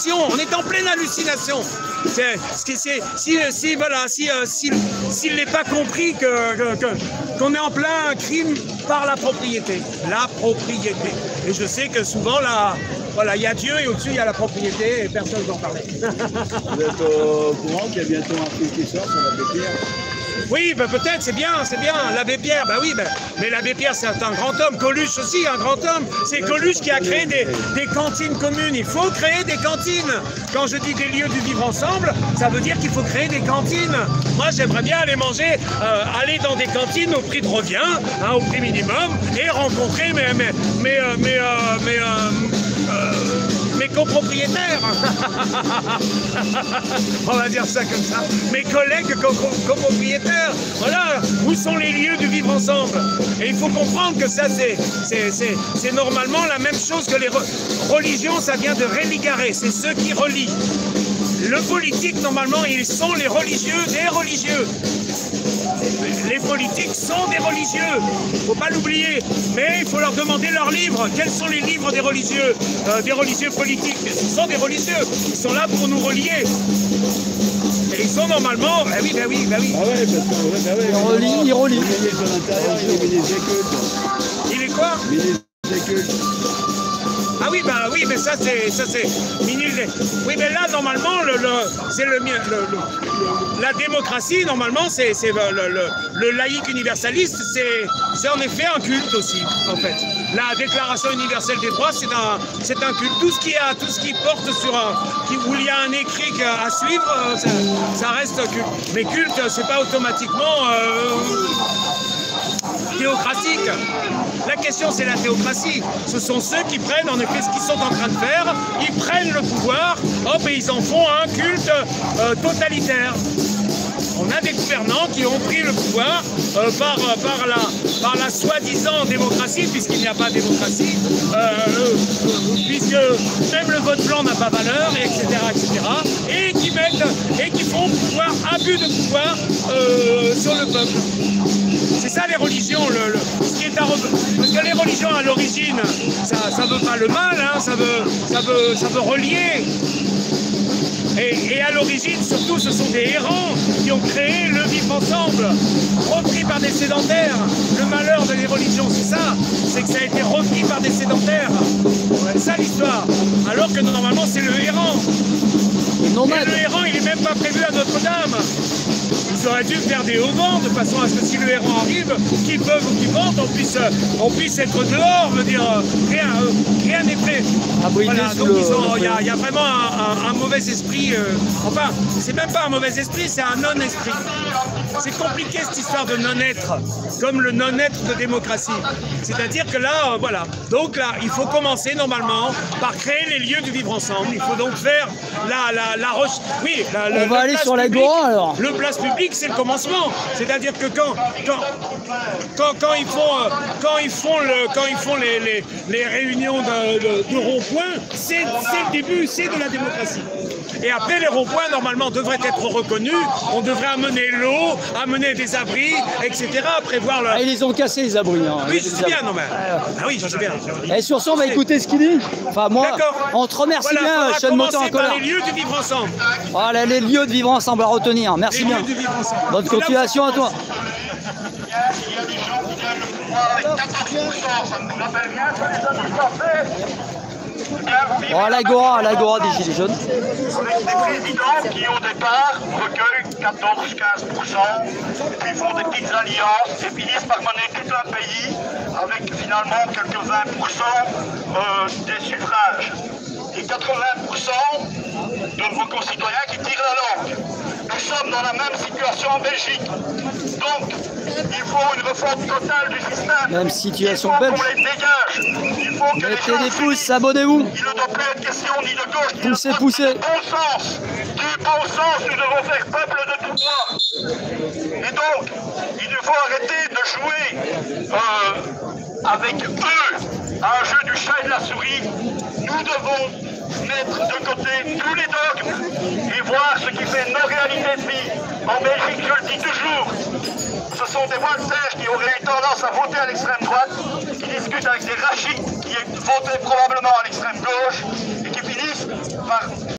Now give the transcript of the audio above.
hallucination, on est en pleine hallucination. S'il n'est pas compris qu'on est en plein crime par la propriété. La propriété. Et je sais que souvent, là, voilà, il y a Dieu et au-dessus, il y a la propriété et personne n'en parlait. Vous êtes au courant qu'il y a bientôt un film qui sort sur l'abbé Pierre? Oui, ben peut-être, c'est bien, l'abbé Pierre, ben oui, mais l'abbé Pierre c'est un grand homme, Coluche aussi, un grand homme, c'est Coluche qui a créé des cantines communes, il faut créer des cantines. Quand je dis des lieux du vivre ensemble, ça veut dire qu'il faut créer des cantines. Moi j'aimerais bien aller manger, aller dans des cantines au prix de revient, hein, au prix minimum, et rencontrer mes copropriétaires, on va dire ça comme ça, mes collègues copropriétaires, voilà, où sont les lieux du vivre ensemble. Et il faut comprendre que ça c'est normalement la même chose que les religions, ça vient de religare, c'est ceux qui relient. Le politique, normalement, ils sont les religieux des religieux. Les politiques sont des religieux, il ne faut pas l'oublier, mais il faut leur demander leurs livres. Quels sont les livres des religieux politiques? Ce sont des religieux, ils sont là pour nous relier. Et ils sont normalement, ben oui. Ah ouais, parce que il relie. Le ministre de l'Intérieur, il est ministre des cultes. Il est quoi? Ministre des cultes. Ah oui, bah oui, mais ça c'est oui, mais là normalement la démocratie normalement c'est le laïc universaliste, c'est en effet un culte aussi en fait. La Déclaration universelle des droits c'est un culte. Tout ce qui porte sur où il y a un écrit à suivre, ça reste culte. Mais culte c'est pas automatiquement théocratique. La question, c'est la théocratie. Ce sont ceux qui prennent, en effet, ce qu'ils sont en train de faire. Ils prennent le pouvoir, hop, et ils en font un culte totalitaire. On a des gouvernants qui ont pris le pouvoir par la soi-disant démocratie, puisqu'il n'y a pas de démocratie, puisque même le vote blanc n'a pas valeur, etc., et qui font abus de pouvoir sur le peuple. C'est ça les religions, ce qui est parce que les religions à l'origine, ça veut pas le mal, hein, ça veut relier. Et à l'origine, surtout, ce sont des errants qui ont créé le vivre ensemble, repris par des sédentaires. Le malheur de les religions, c'est ça, c'est que ça a été repris par des sédentaires. C'est ça l'histoire. Alors que normalement, c'est le errant. Et le errant, il n'est même pas prévu à Notre-Dame. Ils auraient dû faire des hauvents de façon à ce que si le errant arrive, qu'il pleuve ou qu'il vente, on puisse être dehors, veut dire rien n'est fait. Voilà, donc il y a vraiment un mauvais esprit, enfin, c'est même pas un mauvais esprit, c'est un non-esprit. C'est compliqué cette histoire de non-être, comme le non-être de démocratie. C'est-à-dire que là, voilà. Donc là, il faut commencer normalement par créer les lieux du vivre ensemble. Il faut donc faire on va aller sur l'agora alors. Le place publique, c'est le commencement. C'est-à-dire que quand ils font les réunions de rond-point, c'est le début, c'est de la démocratie. Et après, les ronds-points, normalement, devraient être reconnus. On devrait amener l'eau, amener des abris, etc. Prévoir le... Ah, ils les ont cassés, les abris. Hein. Oui, je sais bien, non mais... Ah oui, je sais bien. Et sur ça, on va écouter ce qu'il dit. Enfin, moi, on te remercie bien, Sean Moteur en colère. Les lieux du vivre ensemble. Voilà, les lieux de vivre ensemble à retenir. Merci bien. Bonne continuation à toi. Il y a des gens qui gagnent le pouvoir avec 14%, ça ne vous rappelle rien, ça les a distancés. L'agora des Gilets jaunes. Avec des présidents qui, au départ, recueillent 14-15%, et puis font des petites alliances et finissent par mener tout un pays avec finalement quelques 20% des suffrages. Et 80% de vos concitoyens qui tirent la langue. Nous sommes dans la même situation en Belgique. Donc, il faut une refonte totale du système. Même situation belge. Il faut qu'on les dégage. Il faut que mettez les des pouces, abonnez-vous. Il ne doit plus être question ni de gauche, ni de droite. Poussez. Du bon sens. Du bon sens, nous devons faire peuple de tout poids. Et donc, il faut arrêter de jouer avec eux à un jeu du chat et de la souris. Nous devons mettre de côté tous les dogmes et voir ce qui fait nos réalités de vie. En Belgique, je le dis toujours, ce sont des Walters qui auraient eu tendance à voter à l'extrême droite, qui discutent avec des Rachid qui votaient probablement à l'extrême gauche et qui finissent par